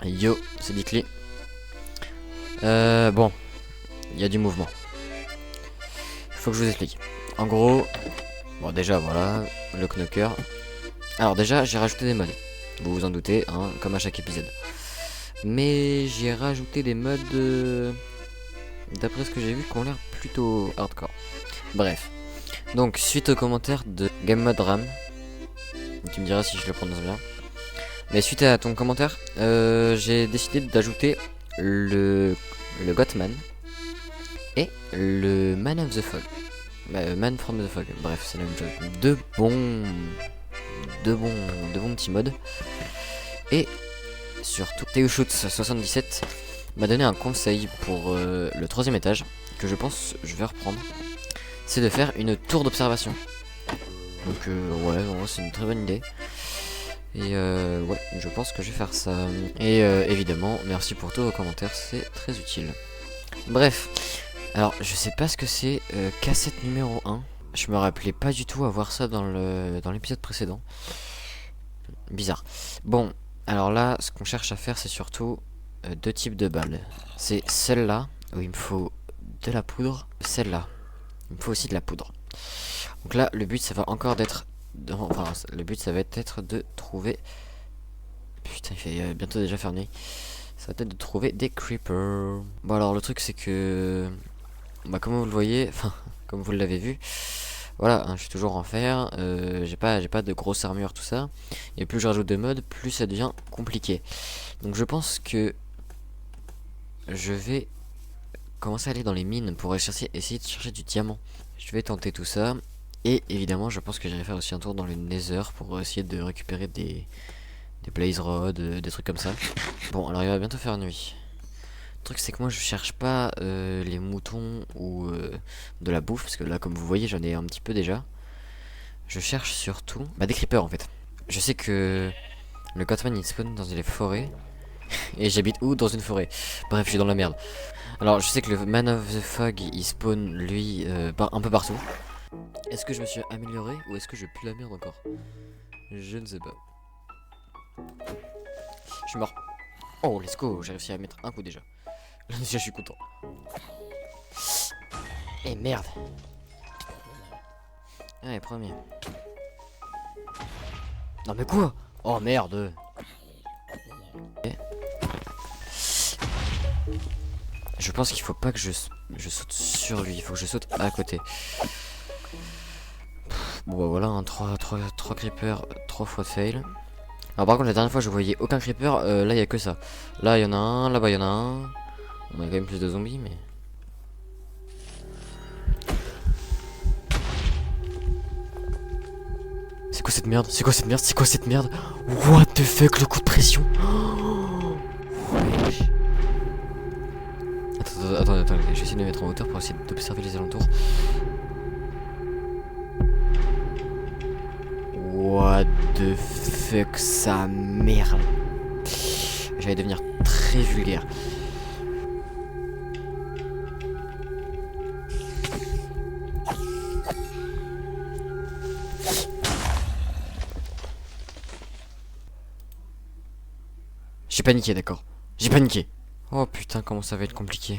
Yo, c'est Dickley. Bon, il y a du mouvement. Faut que je vous explique. En gros, bon déjà voilà, le knocker. Alors déjà, j'ai rajouté des modes. Vous vous en doutez, hein, comme à chaque épisode. Mais j'ai rajouté des modes, d'après ce que j'ai vu, qui ont l'air plutôt hardcore. Bref. Donc, suite aux commentaires de Game Mode RAM, tu me diras si je le prononce bien. Mais suite à ton commentaire, j'ai décidé d'ajouter le Gothman et le Man of the Fog. Man from the Fog, bref, c'est la même chose. Deux bons petits modes. Et surtout, TheoShoot77 m'a donné un conseil pour le troisième étage, que je pense je vais reprendre. C'est de faire une tour d'observation. Donc ouais, c'est une très bonne idée. Et ouais, je pense que je vais faire ça. Et évidemment, merci pour tous vos commentaires, c'est très utile. Bref, alors je sais pas ce que c'est, cassette numéro 1. Je me rappelais pas du tout avoir ça dans l'épisode précédent. Bizarre. Bon, alors là, ce qu'on cherche à faire, c'est surtout deux types de balles. C'est celle-là, où il me faut de la poudre. Celle-là, il me faut aussi de la poudre. Donc là, le but, ça va encore d'être... Enfin, le but, ça va être de trouver... Putain, il fait bientôt déjà faire nuit. Ça va être de trouver des creepers. Bon, alors, le truc, c'est que... Bah, comme vous le voyez, enfin, comme vous l'avez vu... Voilà, hein, je suis toujours en fer, j'ai pas de grosse armure, tout ça. Et plus je rajoute de modes, plus ça devient compliqué. Donc je pense que je vais commencer à aller dans les mines pour essayer de chercher du diamant. Je vais tenter tout ça. Et évidemment, je pense que j'irai faire aussi un tour dans le Nether pour essayer de récupérer des blaze rods, des trucs comme ça. Bon, alors il va bientôt faire nuit. Le truc c'est que moi je cherche pas les moutons ou de la bouffe, parce que là comme vous voyez j'en ai un petit peu déjà. Je cherche surtout des creepers en fait. Je sais que le Gothman il spawn dans les forêts. Et j'habite où? Dans une forêt. Bref, je suis dans la merde. Alors je sais que le Man of the Fog il spawn lui un peu partout. Est-ce que je me suis amélioré ou est-ce que je pue la merde encore? Je ne sais pas. Je suis mort. Oh let's go, j'ai réussi à mettre un coup déjà. Là déjà je suis content. Eh merde. Allez, premier. Non mais quoi? Oh merde. Okay. Je pense qu'il faut pas que je saute sur lui, il faut que je saute à côté. Bon bah voilà, hein, 3 creepers, 3 fois fail. Alors par contre la dernière fois je voyais aucun creeper, là il y a que ça. Là il y en a un, là-bas il y en a un. On a quand même plus de zombies mais... C'est quoi cette merde? C'est quoi cette merde? C'est quoi cette merde? What the fuck, le coup de pression? Oh, wesh. Attends, je vais essayer de me mettre en hauteur pour essayer d'observer les alentours. What the fuck, sa merde. J'allais devenir très vulgaire. J'ai paniqué, d'accord. J'ai paniqué. Oh putain, comment ça va être compliqué.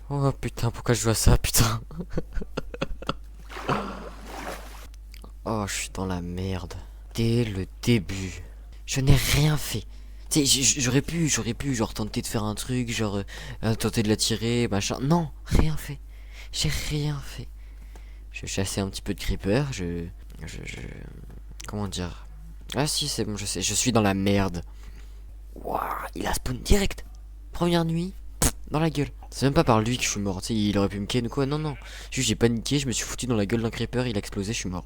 Oh putain, pourquoi je joue à ça, putain. Oh, je suis dans la merde. Dès le début. Je n'ai rien fait. Tu sais, j'aurais pu, genre, tenter de faire un truc, genre, tenter de la tirer, machin. Non, rien fait. J'ai rien fait. Je chassais un petit peu de creeper, comment dire? Ah si, c'est bon, je sais, je suis dans la merde. Waouh, il a spawn direct. Première nuit, dans la gueule. C'est même pas par lui que je suis mort, tu sais, il aurait pu me ken ou quoi, non, non. Juste j'ai paniqué, je me suis foutu dans la gueule d'un creeper, il a explosé, je suis mort.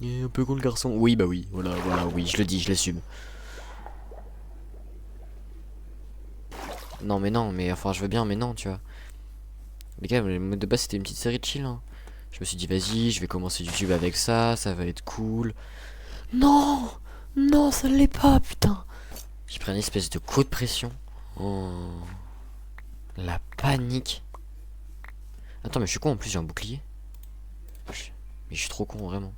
Il est un peu con le garçon. Oui, bah oui, voilà, oui, je le dis, je l'assume. Non, mais enfin, je veux bien, mais non, tu vois. Les gars, le mode de base c'était une petite série de chill, hein. Je me suis dit, vas-y, je vais commencer YouTube avec ça va être cool. Non, non, ça ne l'est pas, putain. J'ai pris une espèce de coup de pression. Oh. La panique. Attends, mais je suis con en plus, j'ai un bouclier. Mais je suis trop con, vraiment.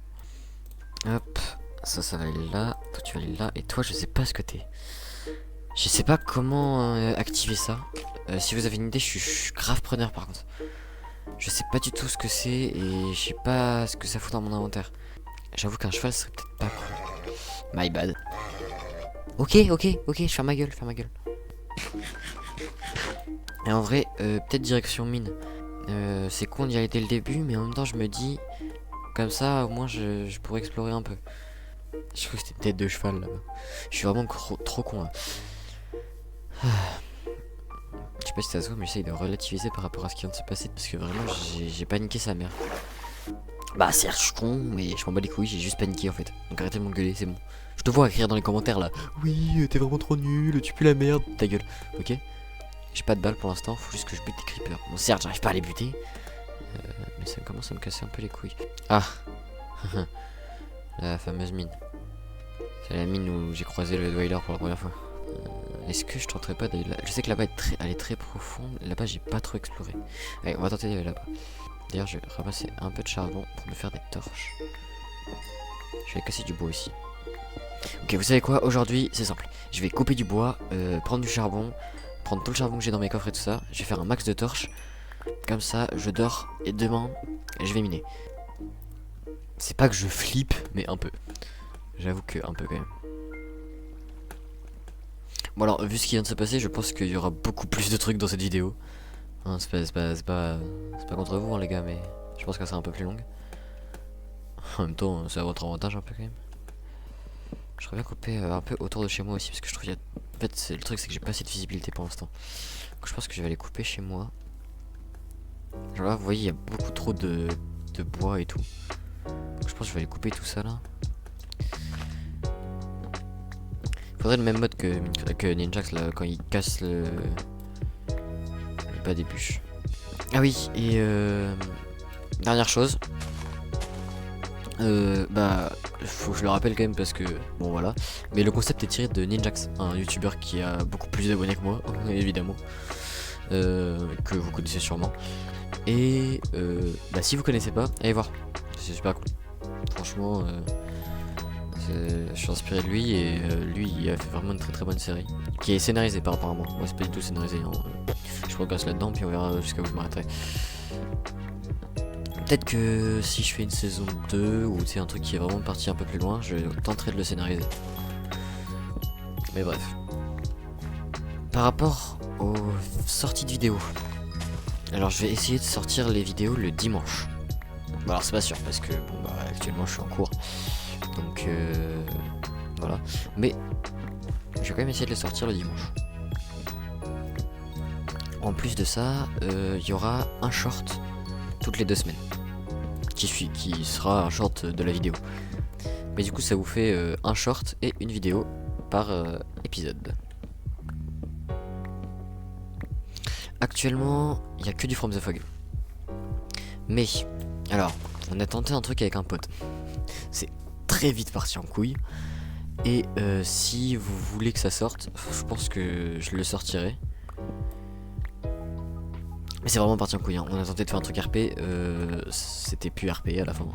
Hop, ça va aller là. Toi, tu vas aller là. Et toi, je sais pas ce que t'es. Je sais pas comment activer ça. Si vous avez une idée, je suis grave preneur par contre. Je sais pas du tout ce que c'est et je sais pas ce que ça fout dans mon inventaire. J'avoue qu'un cheval serait peut-être pas cool. My bad. Ok, je ferme ma gueule, Et en vrai, peut-être direction mine. C'est con d'y aller dès le début, mais en même temps je me dis, comme ça au moins je pourrais explorer un peu. Je crois que c'était une tête de cheval là-bas. Je suis vraiment trop con là. Je sais pas si ça se voit, mais j'essaye de relativiser par rapport à ce qui vient de se passer parce que vraiment j'ai paniqué sa mère. Bah certes je suis con, mais je m'en bats les couilles, j'ai juste paniqué en fait. Donc arrêtez de m'engueuler, c'est bon. Je te vois écrire dans les commentaires là. Oui, t'es vraiment trop nul, tu pues la merde, ta gueule. Ok. J'ai pas de balles pour l'instant, faut juste que je bute des creepers. Bon certes j'arrive pas à les buter, mais ça commence à me casser un peu les couilles. Ah. La fameuse mine. C'est la mine où j'ai croisé le Dweller pour la première fois. Est-ce que je tenterais pas d'aller là? Je sais que là-bas elle est très profonde. Là-bas j'ai pas trop exploré. Allez, on va tenter d'aller là-bas. D'ailleurs je vais ramasser un peu de charbon pour me faire des torches. Je vais casser du bois aussi. Ok, vous savez quoi? Aujourd'hui c'est simple. Je vais couper du bois, prendre du charbon, prendre tout le charbon que j'ai dans mes coffres et tout ça. Je vais faire un max de torches. Comme ça je dors et demain je vais miner. C'est pas que je flippe, mais un peu. J'avoue que un peu quand même. Bon alors, vu ce qui vient de se passer, je pense qu'il y aura beaucoup plus de trucs dans cette vidéo. Hein, c'est pas contre vous hein, les gars, mais je pense qu'elle sera un peu plus longue. En même temps, c'est à votre avantage un peu quand même. Je voudrais bien couper un peu autour de chez moi aussi, parce que je trouve qu'il y a... En fait, le truc c'est que j'ai pas assez de visibilité pour l'instant. Donc je pense que je vais aller couper chez moi. Genre là, vous voyez, il y a beaucoup trop de bois et tout. Donc je pense que je vais aller couper tout ça là. Faudrait le même mode que Ninjax là, quand il casse le bas des bûches. Ah oui, et dernière chose. Bah, faut que je le rappelle quand même parce que, bon voilà. Mais le concept est tiré de Ninjax, un youtubeur qui a beaucoup plus d'abonnés que moi, évidemment. Que vous connaissez sûrement. Et bah si vous connaissez pas, allez voir. C'est super cool. Franchement, je suis inspiré de lui et lui il a fait vraiment une très bonne série qui est scénarisée par apparemment. Moi c'est pas du tout scénarisé hein. Je progresse là-dedans puis on verra jusqu'à où je m'arrêterai. Peut-être que si je fais une saison 2 ou c'est un truc qui est vraiment parti un peu plus loin, je tenterai de le scénariser. Mais bref. Par rapport aux sorties de vidéos, alors je vais essayer de sortir les vidéos le dimanche. Bon alors c'est pas sûr parce que bon bah actuellement je suis en cours. Donc voilà. Mais je vais quand même essayer de les sortir le dimanche. En plus de ça, il y aura un short toutes les 2 semaines. Qui sera un short de la vidéo. Mais du coup ça vous fait un short et une vidéo par épisode. Actuellement, il n'y a que du From the Fog. Mais, alors, on a tenté un truc avec un pote. C'est très vite parti en couille. Et si vous voulez que ça sorte, je pense que je le sortirai. Mais c'est vraiment parti en couille, hein. On a tenté de faire un truc RP, c'était plus RP à la fin.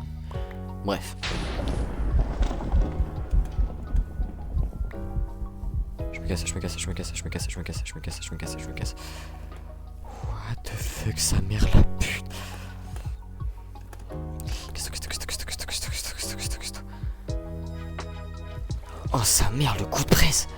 Bref. Je me casse. What the fuck, sa mère la pute. Oh sa mère, le coup de presse.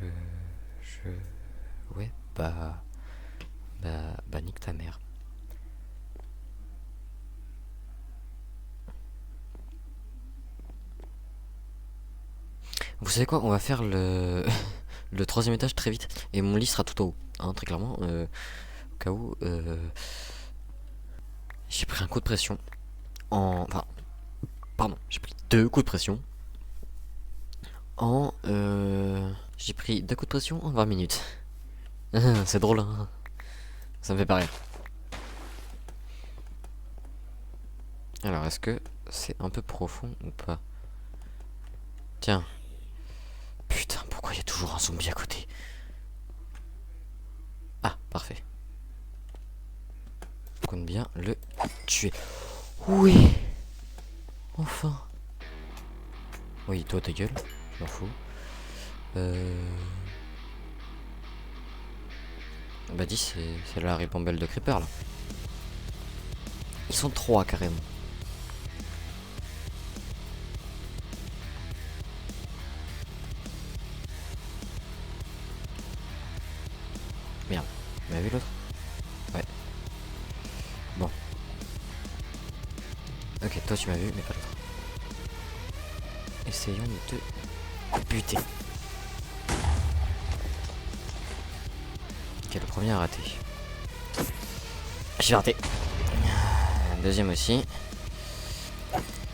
Je... Ouais, nique ta mère. Vous savez quoi, on va faire le... le troisième étage très vite. Et mon lit sera tout en haut, hein, très clairement. Au cas où... J'ai pris un coup de pression. Enfin... Pardon, j'ai pris 2 coups de pression. J'ai pris 2 coups de pression en 20 minutes. C'est drôle, hein. Ça me fait pas rire. Alors, est-ce que c'est un peu profond ou pas? Tiens. Putain, pourquoi il y a toujours un zombie à côté? Ah, parfait. Compte bien le tuer. Oui. Enfin. Oui, toi ta gueule. Je m'en fous. Bah 10, c'est la ribambelle de creeper là. Ils sont 3 carrément. Merde, vous avez vu l'autre? Ouais. Bon. Ok, toi tu m'as vu, mais pas l'autre. Essayons de te buter. Ok, le premier a raté. J'ai raté. Deuxième aussi.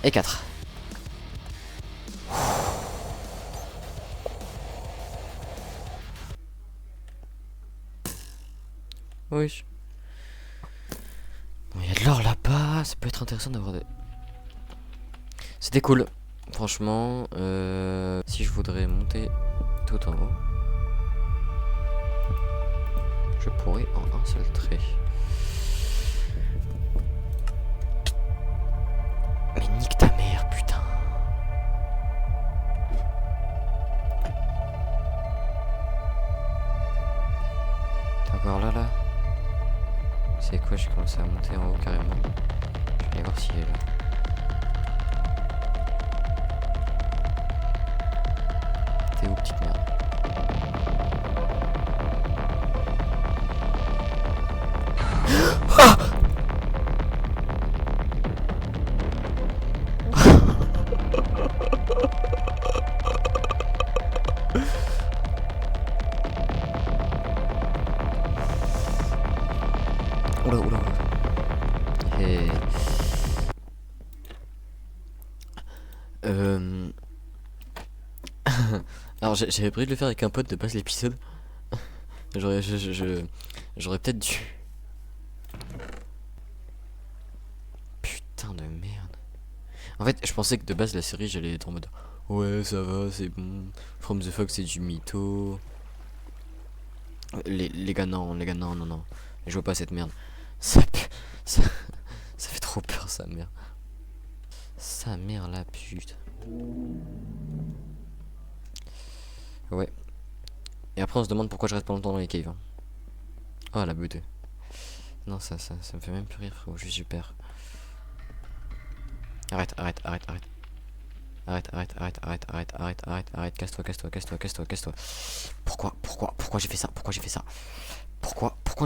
Et 4. Oui. Bon, il y a de l'or là-bas. Ça peut être intéressant d'avoir des... C'était cool. Franchement, si je voudrais monter tout en haut, je pourrais en un seul trait. Mais nique ta mère, putain. T'es encore là? C'est quoi, j'ai commencé à monter en haut carrément. Je vais aller voir s'il est là. T'es où, petite merde? Ah! Oula. Et... Alors j'avais prévu de le faire avec un pote de base l'épisode. J'aurais peut-être dû. Putain de merde. En fait, je pensais que de base la série j'allais être en mode ouais ça va, c'est bon. From the Fox c'est du mytho. Les gars non. Je vois pas cette merde. Ça fait trop peur sa mère. Sa mère la pute. Ouais. Et après on se demande pourquoi je reste pas longtemps dans les caves. Hein. Oh la beauté. Non ça me fait même plus rire frérot, je suis super. Arrête, casse-toi. Pourquoi j'ai fait ça? Pourquoi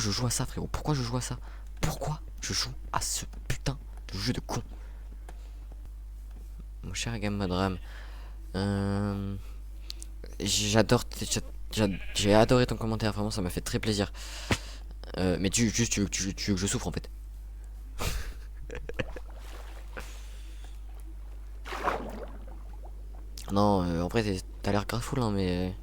je joue à ça frérot? Pourquoi je joue à ça? Pourquoi je joue à ce putain de jeu de con? Mon cher Gamma Dram, j'ai adoré ton commentaire, vraiment ça m'a fait très plaisir. Mais tu veux que je souffre en fait. Non, en vrai t'as l'air grave full hein, mais...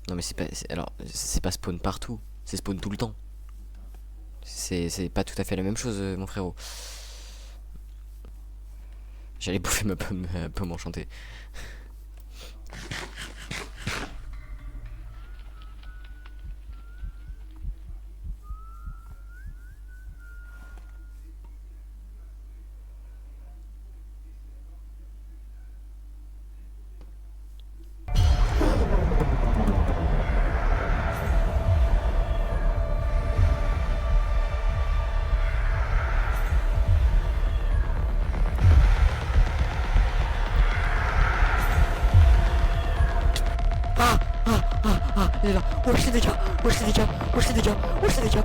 Non mais alors c'est pas spawn partout, c'est spawn tout le temps. C'est pas tout à fait la même chose mon frérot. J'allais bouffer ma pomme enchantée. Ah, il est là. Oh, je les dégâts. Oh, je les dégâts. Oh, je les dégâts. Oh, je les dégâts.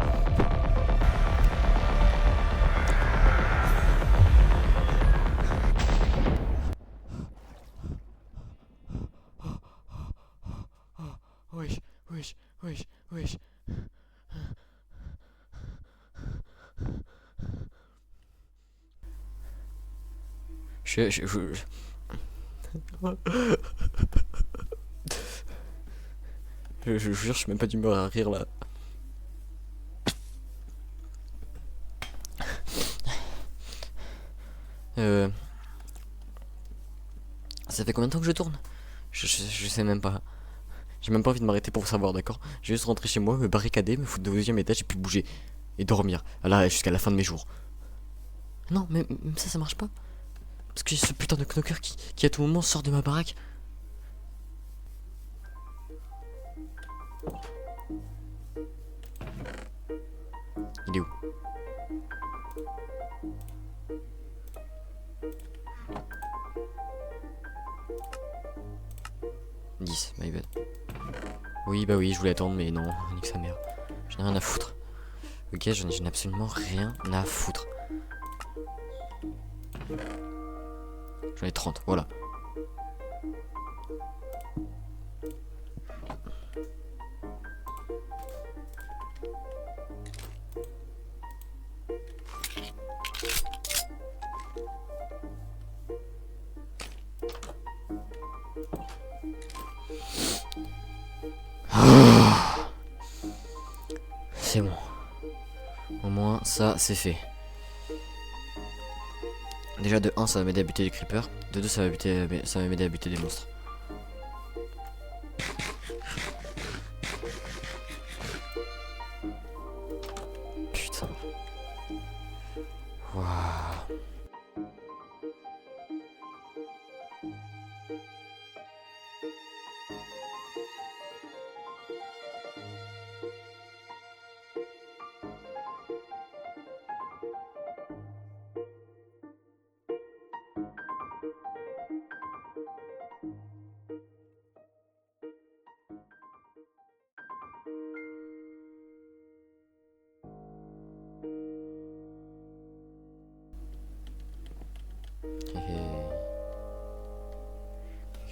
Wesh, wesh, wesh, wesh. Je vous jure, je suis même pas d'humeur à rire là. Ça fait combien de temps que je tourne? Je sais même pas. J'ai même pas envie de m'arrêter pour savoir, d'accord? Je vais juste rentrer chez moi, me barricader, me foutre au deuxième étage et puis bouger. Et dormir. Là, jusqu'à la fin de mes jours. Non, mais même ça marche pas. Parce que ce putain de knocker qui à tout moment sort de ma baraque. Il est où? « 10, my bad. » Oui, bah oui, je voulais attendre, mais non, nique sa mère. J'en ai rien à foutre. Ok, j'en ai absolument rien à foutre. J'en ai 30, voilà. C'est bon. Au moins, ça, c'est fait. Déjà, de 1, ça va m'aider à buter les creepers. De 2, ça va m'aider à buter des monstres. Putain. Waouh.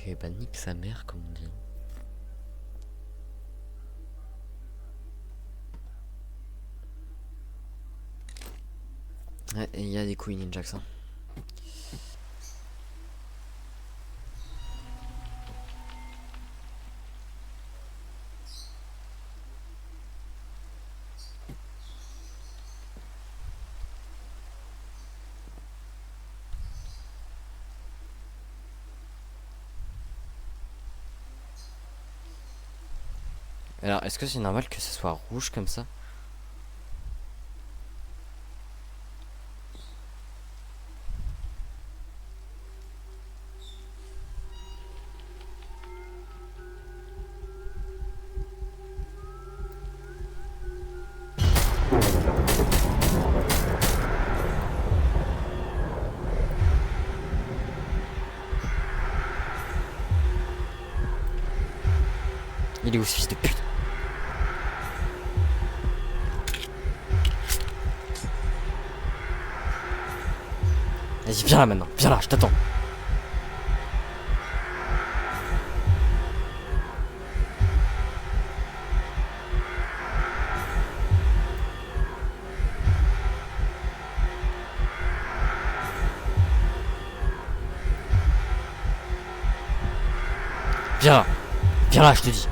Et bah nique sa mère comme on dit. Ouais, et il y a des couilles ninjax hein. Alors, est-ce que c'est normal que ce soit rouge comme ça? Il est où ce fils de pute? Vas-y, viens là maintenant, viens là, je t'attends. Viens là, je te dis.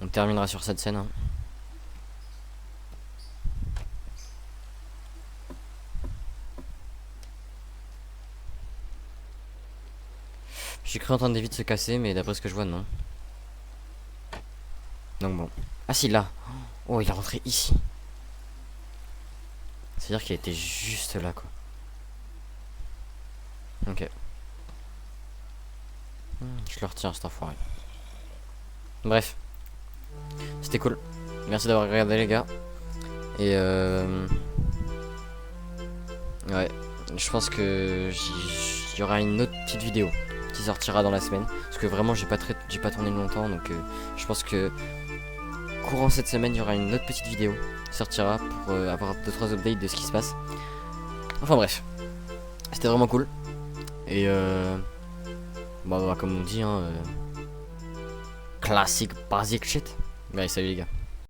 On terminera sur cette scène. Hein. J'ai cru entendre des vitres se casser, mais d'après ce que je vois, non. Donc bon. Ah si, là. Oh, il est rentré ici. C'est-à-dire qu'il était juste là, quoi. Ok. Je le retiens, cet enfoiré. Bref. C'était cool. Merci d'avoir regardé, les gars. Et ouais. Je pense que j'y y aura une autre petite vidéo qui sortira dans la semaine. Parce que vraiment j'ai pas tourné longtemps, donc je pense que courant cette semaine il y aura une autre petite vidéo qui sortira pour avoir 2-3 updates de ce qui se passe. Enfin bref, c'était vraiment cool. Et bah, comme on dit, hein, classique basic shit. Allez, salut les gars.